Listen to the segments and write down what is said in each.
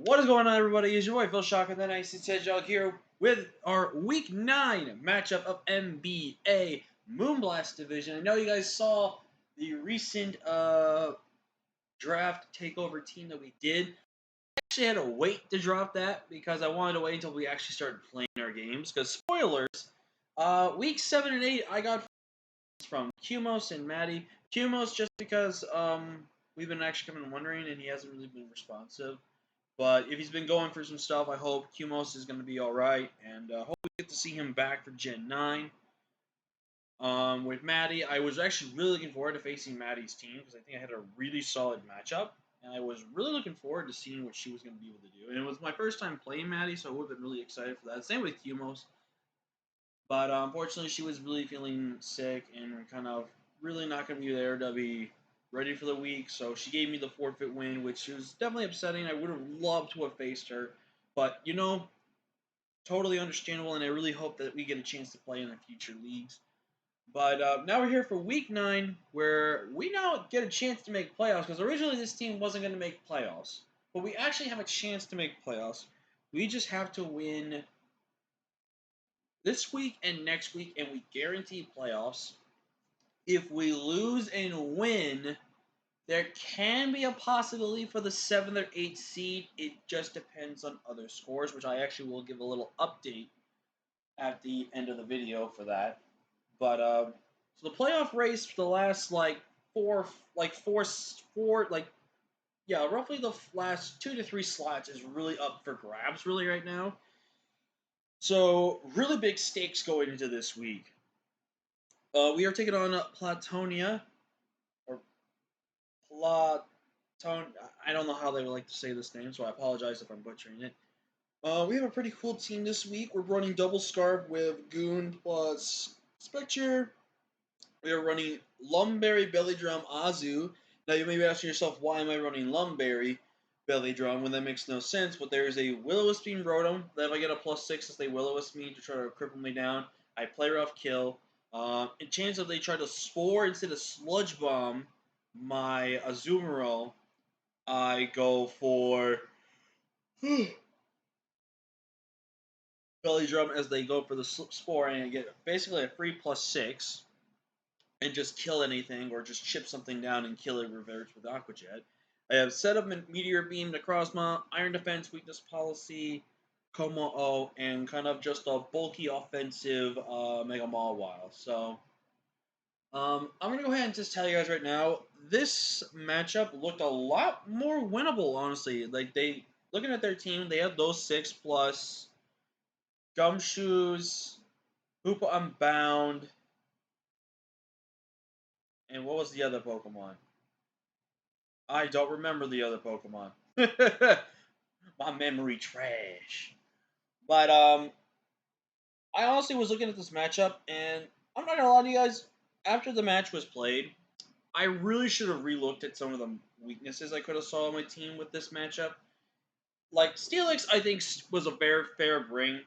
What is going on, everybody? It's your boy Phil Shock and the Nice Hedgehog here with our Week 9 matchup of MBA Moonblast Division. I know you guys saw the recent draft takeover team that we did. I actually had to wait to drop that because I wanted to wait until we actually started playing our games. Because spoilers, Week 7 and 8 I got from Qmos and Maddie. Qmos just because we've been actually coming and wondering and he hasn't really been responsive. But if he's been going for some stuff, I hope Qmos is going to be alright. And hope we get to see him back for Gen 9. With Maddie, I was actually really looking forward to facing Maddie's team because I think I had a really solid matchup. And I was really looking forward to seeing what she was going to be able to do. And it was my first time playing Maddie, so I would have been really excited for that. Same with Qmos. But unfortunately, she was really feeling sick and kind of really not going to be there to be ready for the week. So she gave me the forfeit win, which was definitely upsetting. I would have loved to have faced her. But, you know, totally understandable. And I really hope that we get a chance to play in the future leagues. But now we're here for Week 9, where we now get a chance to make playoffs. Because originally this team wasn't going to make playoffs. But we actually have a chance to make playoffs. We just have to win this week and next week, and we guarantee playoffs. If we lose and win, there can be a possibility for the 7th or 8th seed. It just depends on other scores, which I actually will give a little update at the end of the video for that. But so the playoff race for the last roughly the last 2 to 3 slots is really up for grabs really right now. So, really big stakes going into this week. We are taking on Platonia, or Platon. I don't know how they would like to say this name, so I apologize if I'm butchering it. We have a pretty cool team this week. We're running double Scarf with Goon plus Spectre. We are running Lumberry, Belly Drum, Azu. Now, you may be asking yourself, why am I running Lumberry? Belly Drum when that makes no sense, but there is a Will-O-Wisp being Rotom that if I get a +6 as they Will-O-Wisp me to try to cripple me down, I play rough kill. In chance if they try to Spore instead of Sludge Bomb my Azumarill, I go for Belly Drum as they go for the Spore and I get basically a free +6 and just kill anything or just chip something down and kill it reverse with Aqua Jet. I have set up Meteor Beam, Necrozma, Iron Defense, Weakness Policy, Como-O, and kind of just a bulky offensive Mega Mawile. So, I'm going to go ahead and just tell you guys right now, this matchup looked a lot more winnable, honestly. Looking at their team, they have those 6 plus Gumshoes, Hoopa Unbound, and what was the other Pokemon? I don't remember the other Pokemon. My memory trash. But, I honestly was looking at this matchup, and I'm not gonna lie to you guys, after the match was played, I really should have relooked at some of the weaknesses I could have saw on my team with this matchup. Like, Steelix, I think, was a very fair bring,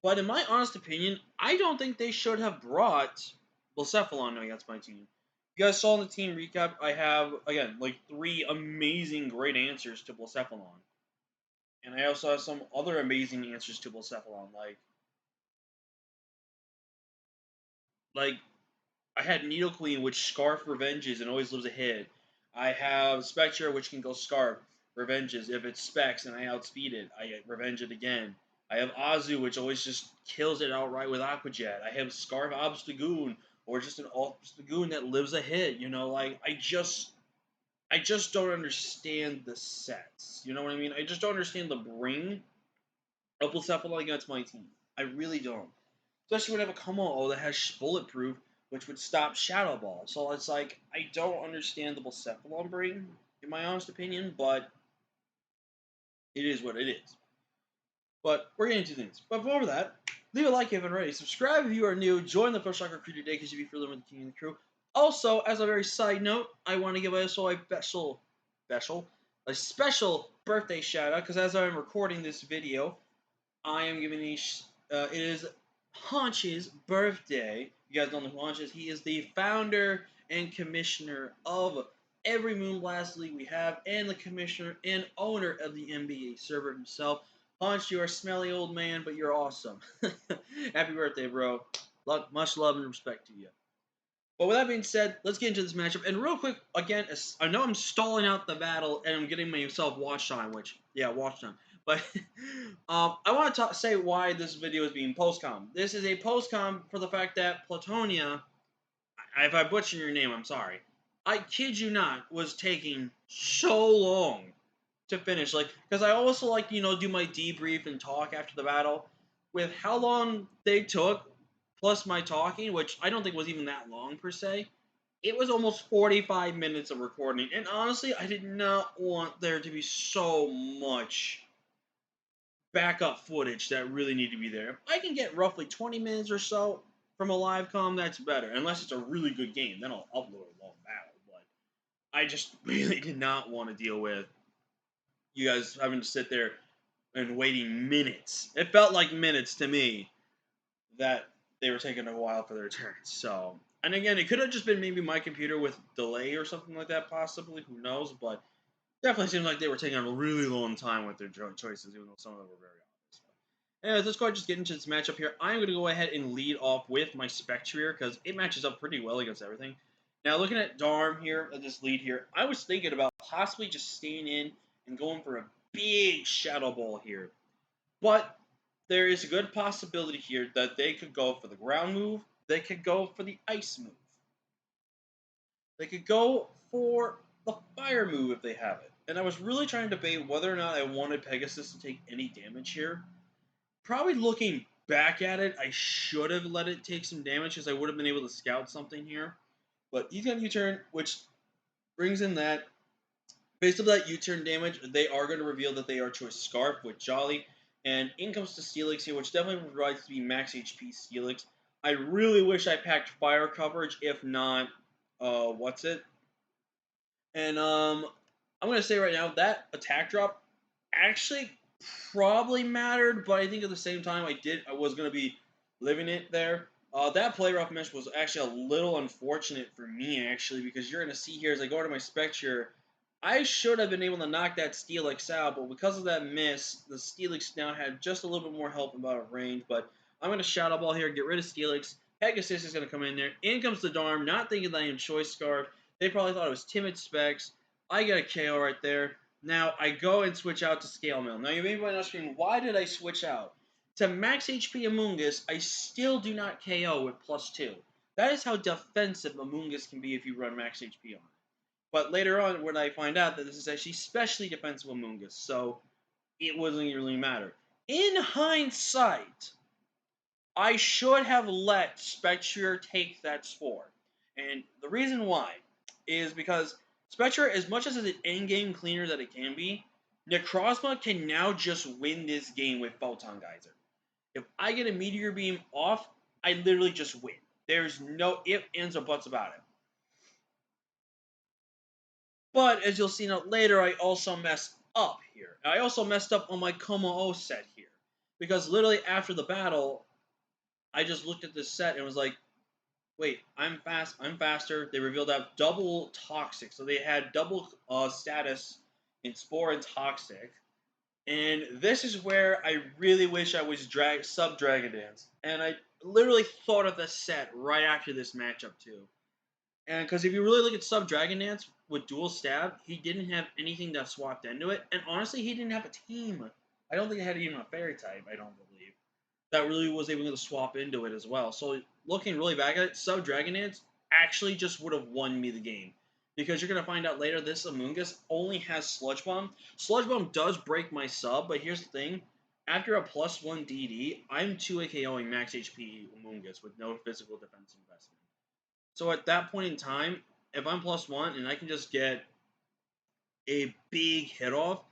but in my honest opinion, I don't think they should have brought Blacephalon against my team. You guys saw in the team recap, I have, again, like 3 amazing great answers to Blacephalon. And I also have some other amazing answers to Blacephalon, like I had Nidoqueen, which Scarf revenges and always lives ahead. I have Spectre, which can go Scarf, revenges. If it Specs and I outspeed it, I revenge it again. I have Azu, which always just kills it outright with Aqua Jet. I have Scarf Obstagoon, or just an Obstagoon that lives ahead. You know, like, I just don't understand the sets. You know what I mean? I just don't understand the bring of Blacephalon against my team. I really don't. Especially when I have a Como-O that has Bulletproof, which would stop Shadow Ball. So it's like, I don't understand the Blacephalon bring, in my honest opinion, but it is what it is. But we're getting to things. But before that, leave a like if you haven't already. Subscribe if you are new. Join the First Soccer Crew today because you'll be further with the team and the crew. Also, as a very side note, I want to give a special birthday shout out because as I'm recording this video, I am giving it is Haunch's birthday. You guys don't know who Haunch is. He is the founder and commissioner of every Moonblast league we have, and the commissioner and owner of the MBA server himself. Punch, you're a smelly old man, but you're awesome. Happy birthday, bro. Much love and respect to you. But with that being said, let's get into this matchup. And real quick, again, I know I'm stalling out the battle and I'm getting myself watch time, which, yeah, watch time. But I want to say why this video is being postcom. This is a postcom for the fact that Platonia, if I butcher your name, I'm sorry. I kid you not, was taking so long to finish. Like, because I also like, do my debrief and talk after the battle. With how long they took, plus my talking, which I don't think was even that long per se, it was almost 45 minutes of recording. And honestly, I did not want there to be so much backup footage that really need to be there. If I can get roughly 20 minutes or so from a live com, that's better. Unless it's a really good game, then I'll upload a long battle. But I just really did not want to deal with you guys having to sit there and waiting minutes. It felt like minutes to me that they were taking a while for their turns. So, and again, it could have just been maybe my computer with delay or something like that, possibly. Who knows? But definitely seems like they were taking a really long time with their choices, even though some of them were very obvious. Anyways, let's go ahead and just get into this matchup here. I'm going to go ahead and lead off with my Spectrier because it matches up pretty well against everything. Now, looking at Darm here, at this lead here, I was thinking about possibly just staying in and going for a big Shadow Ball here. But there is a good possibility here that they could go for the ground move. They could go for the ice move. They could go for the fire move if they have it. And I was really trying to debate whether or not I wanted Pegasus to take any damage here. Probably looking back at it, I should have let it take some damage because I would have been able to scout something here. But he's got a U-turn, which brings in that. Based on that U-turn damage, they are going to reveal that they are Choice Scarf with Jolly. And in comes the Steelix here, which definitely provides to be max HP Steelix. I really wish I packed fire coverage, if not, what's it? And I'm going to say right now, that attack drop actually probably mattered, but I think at the same time I was going to be living it there. That play rough mesh was actually a little unfortunate for me, actually, because you're going to see here as I go to my Spectre, I should have been able to knock that Steelix out, but because of that miss, the Steelix now had just a little bit more help out of range, but I'm going to Shadow Ball here, get rid of Steelix. Pegasus is going to come in there. In comes the Darm, not thinking that I am Choice Scarf. They probably thought it was Timid Specs. I get a KO right there. Now, I go and switch out to Scale Mill. Now, you may be wondering, why did I switch out? To max HP Amoonguss, I still do not KO with +2. That is how defensive Amoonguss can be if you run max HP on it. But later on, when I find out that this is actually specially defensive Amoonguss, so it wasn't really matter. In hindsight, I should have let Spectre take that Spore. And the reason why is because Spectre, as much as it's an endgame cleaner that it can be, Necrozma can now just win this game with Photon Geyser. If I get a Meteor Beam off, I literally just win. There's no ifs, ands, or buts about it. But as you'll see later, I also messed up here. I also messed up on my Como-O set here. Because literally after the battle, I just looked at this set and was like, wait, I'm faster. They revealed I have double Toxic. So they had double status in Spore and Toxic. And this is where I really wish I was sub-Dragon Dance. And I literally thought of the set right after this matchup too. And because if you really look at sub-Dragon Dance with dual stab, he didn't have anything that swapped into it. And honestly, he didn't have a team. I don't think it had even a fairy type, I don't believe, that really was able to swap into it as well. So looking really back at it, sub-Dragon Dance actually just would have won me the game. Because you're going to find out later, this Amoonguss only has Sludge Bomb. Sludge Bomb does break my sub, but here's the thing. After a +1 DD, I'm 2 KOing max HP Amoonguss with no physical defense investment. So at that point in time, if I'm +1 and I can just get a big hit off,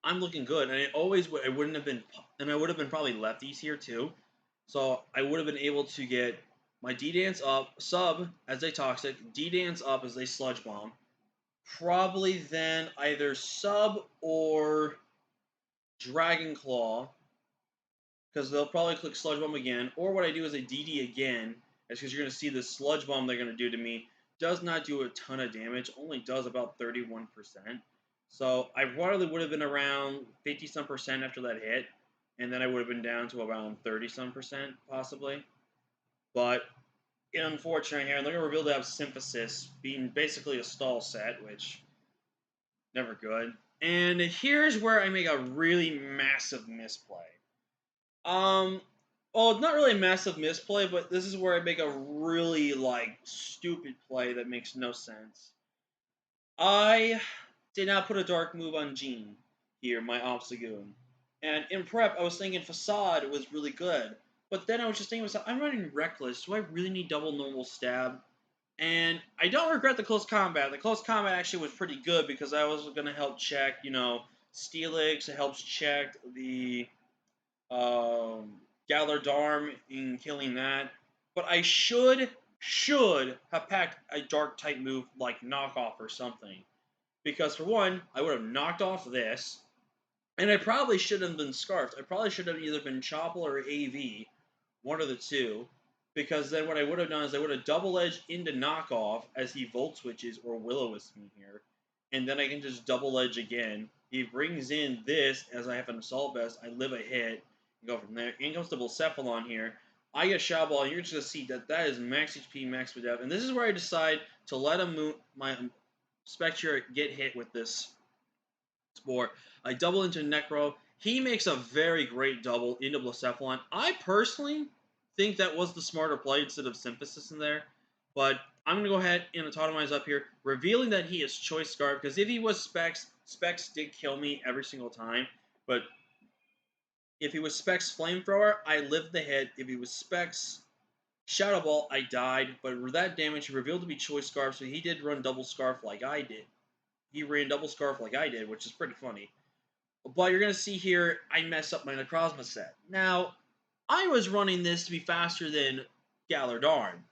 I'm looking good. And I would have been probably lefties here too. So I would have been able to get my D-Dance up, sub as they Toxic, D-Dance up as they Sludge Bomb. Probably then either sub or Dragon Claw, because they'll probably click Sludge Bomb again. Or what I do is a DD again, is because you're going to see the Sludge Bomb they're going to do to me does not do a ton of damage, only does about 31%. So I probably would have been around 50 some percent after that hit, and then I would have been down to around 30 some percent possibly. But unfortunate here, and they're going to reveal to have Symphysis being basically a stall set, which never good. And here's where I make a really massive misplay. Well, not really a massive misplay, but this is where I make a really, like, stupid play that makes no sense. I did not put a dark move on Jean here, my Obstagoon. And in prep, I was thinking Facade was really good. But then I was just thinking to myself, I'm running Reckless. Do I really need double normal stab? And I don't regret the close combat. The close combat actually was pretty good because I was going to help check, Steelix. It helps check the Galar Darm in killing that. But I should have packed a dark type move like knockoff or something. Because for one, I would have knocked off this, and I probably should have been scarfed. I probably should have either been Chopple or AV, one of the two. Because then what I would have done is I would have double edged into knockoff as he volt switches or Will-O-Wisp me here. And then I can just double edge again. He brings in this as I have an assault vest. I live a hit. And go from there. In comes the Bucephalon here. I get Shadow Ball, and you're just going to see that that is max HP, max Def. And this is where I decide to let my Spectre get hit with this Spore. I double into Necro. He makes a very great double into Blacephalon. I personally think that was the smarter play instead of Symphysis in there. But I'm going to go ahead and autotomize up here, revealing that he is Choice Scarf, because if he was Specs, Specs did kill me every single time. But if he was Specs Flamethrower, I lived the hit. If he was Specs Shadow Ball, I died. But with that damage, he revealed to be Choice Scarf, so he did run double Scarf like I did. He ran double Scarf like I did, which is pretty funny. But you're going to see here, I mess up my Necrozma set. Now, I was running this to be faster than Galar Darn.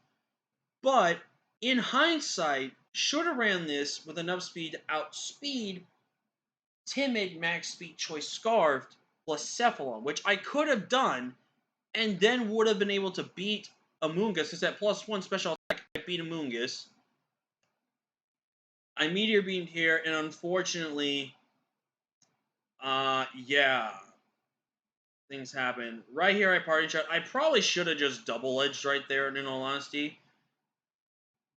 But, in hindsight, should have ran this with enough speed to outspeed Timid Max Speed Choice Scarfed plus Cephalon, which I could have done, and then would have been able to beat Amoonguss, because at +1 special attack, I beat Amoonguss. I Meteor Beamed here, and unfortunately, yeah, things happen. Right here, I party shot. I probably should have just double edged right there, in all honesty.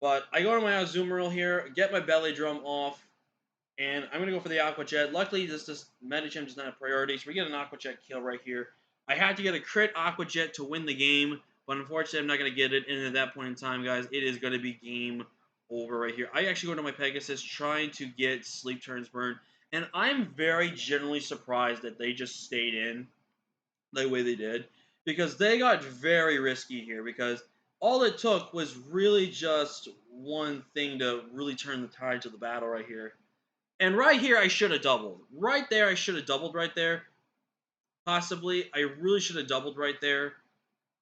But I go to my Azumarill here, get my Belly Drum off, and I'm going to go for the Aqua Jet. Luckily, this Medicham does not have priority, so we get an Aqua Jet kill right here. I had to get a crit Aqua Jet to win the game, but unfortunately, I'm not going to get it. And at that point in time, guys, it is going to be game over right here. I actually go to my Pegasus trying to get Sleep Turns Burn, and I'm very genuinely surprised that they just stayed in the way they did, because they got very risky here, because all it took was really just one thing to really turn the tide to the battle right here. And right here, I should have doubled. Right there, I should have doubled right there. Possibly. I really should have doubled right there.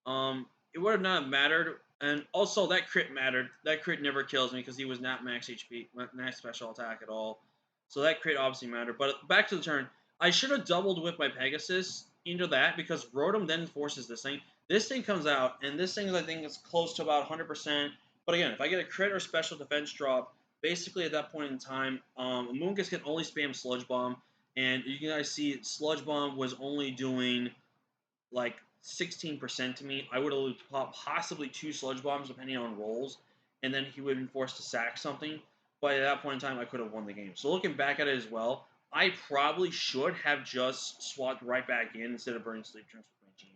It would have not mattered. And also, that crit mattered. That crit never kills me because he was not max HP, max special attack at all. So that crit obviously mattered. But back to the turn. I should have doubled with my Pegasus into that because Rotom then forces this thing. This thing comes out, and this thing, I think, is close to about 100%. But again, if I get a crit or special defense drop, basically at that point in time, Amoonguss can only spam Sludge Bomb. And you guys see Sludge Bomb was only doing like 16% to me. I would have possibly 2 Sludge Bombs depending on rolls, and then he would have been forced to sack something. But at that point in time, I could have won the game. So looking back at it as well, I probably should have just swapped right back in instead of burning Sleep Turns with my Genie.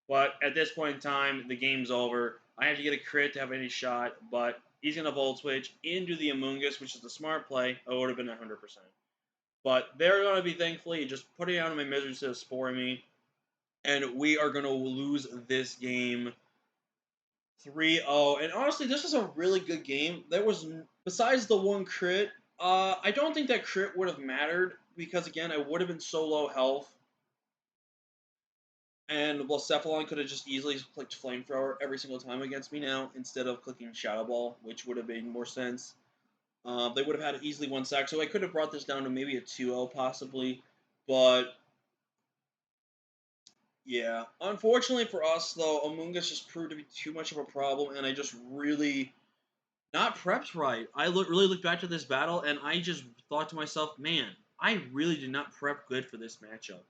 But at this point in time, the game's over. I have to get a crit to have any shot, but he's going to Volt Switch into the Amoonguss, which is the smart play. I would have been 100%. But they're going to be, thankfully, just putting out of my misery instead of sporing me. And we are going to lose this game 3-0. And honestly, this was a really good game. There was, besides the one crit, I don't think that crit would have mattered because, again, I would have been so low health. And Cephalon could have just easily clicked Flamethrower every single time against me now instead of clicking Shadow Ball, which would have made more sense. They would have had easily one sack, so I could have brought this down to maybe a 2-0 possibly. But yeah, unfortunately for us, though, Amoonguss just proved to be too much of a problem, and I just really not prepped right. I really looked back to this battle, and I just thought to myself, man, I really did not prep good for this matchup.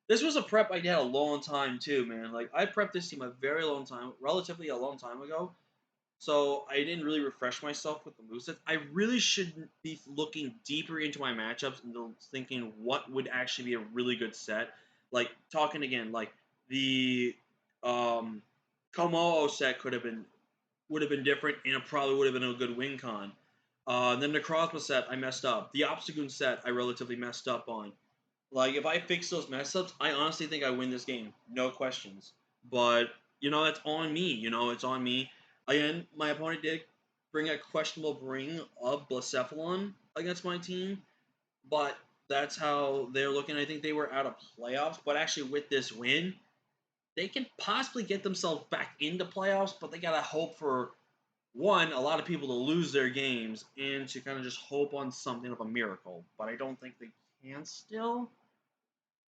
This was a prep I did a long time too, man. Like I prepped this team a very long time, relatively a long time ago. So I didn't really refresh myself with the movesets. I really should be looking deeper into my matchups and thinking what would actually be a really good set. Like talking again, like the um, Komodo set would have been different, and it probably would have been a good win con. Then the Crossbow set I messed up. The Obstagoon set I relatively messed up on. Like if I fix those mess ups, I honestly think I win this game, no questions. But that's on me. It's on me. Again, my opponent did bring a questionable bring of Blacephalon against my team, but that's how they're looking. I think they were out of playoffs, but actually with this win, they can possibly get themselves back into playoffs. But they gotta hope for one, a lot of people to lose their games, and to kind of just hope on something of a miracle. But I don't think they can still.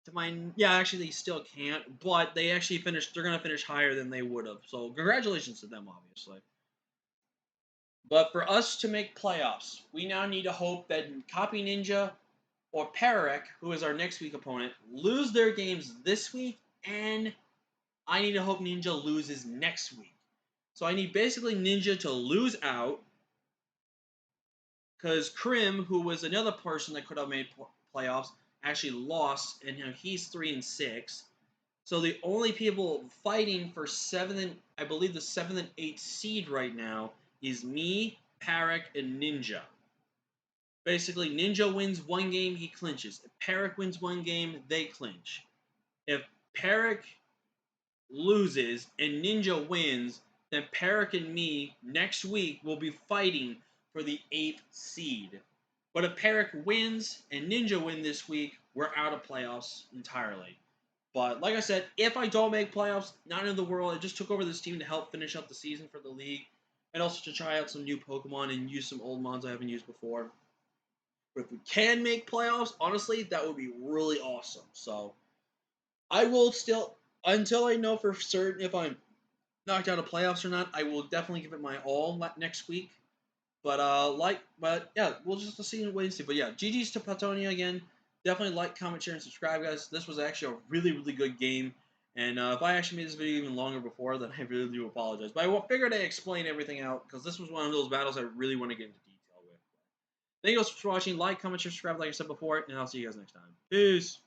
To mine, yeah, actually they still can't, but they actually finished. They're gonna finish higher than they would have. So congratulations to them, obviously. But for us to make playoffs, we now need to hope that Copy Ninja or Parak, who is our next week opponent, lose their games this week, and I need to hope Ninja loses next week. So I need basically Ninja to lose out, because Krim, who was another person that could have made playoffs, actually lost, and he's 3-6. So the only people fighting for I believe the 7th and 8th seed right now is me, Parak, and Ninja. Basically, Ninja wins one game, he clinches. If Parak wins one game, they clinch. If Parak loses and Ninja wins, then Parak and me next week will be fighting for the 8th seed. But if Parak wins and Ninja win this week, we're out of playoffs entirely. But like I said, if I don't make playoffs, not in the world. I just took over this team to help finish up the season for the league, and also to try out some new Pokemon and use some old mons I haven't used before. But if we can make playoffs, honestly, that would be really awesome. So I will still, until I know for certain if I'm knocked out of playoffs or not, I will definitely give it my all next week. But yeah, we'll just see and wait and see. But yeah, GG's to Patonia again. Definitely like, comment, share, and subscribe, guys. This was actually a really, really good game. And if I actually made this video even longer before, then I really do apologize. But I figured I'd explain everything out, because this was one of those battles I really want to get into detail with. Thank you guys for watching. Like, comment, share, subscribe, like I said before, and I'll see you guys next time. Peace!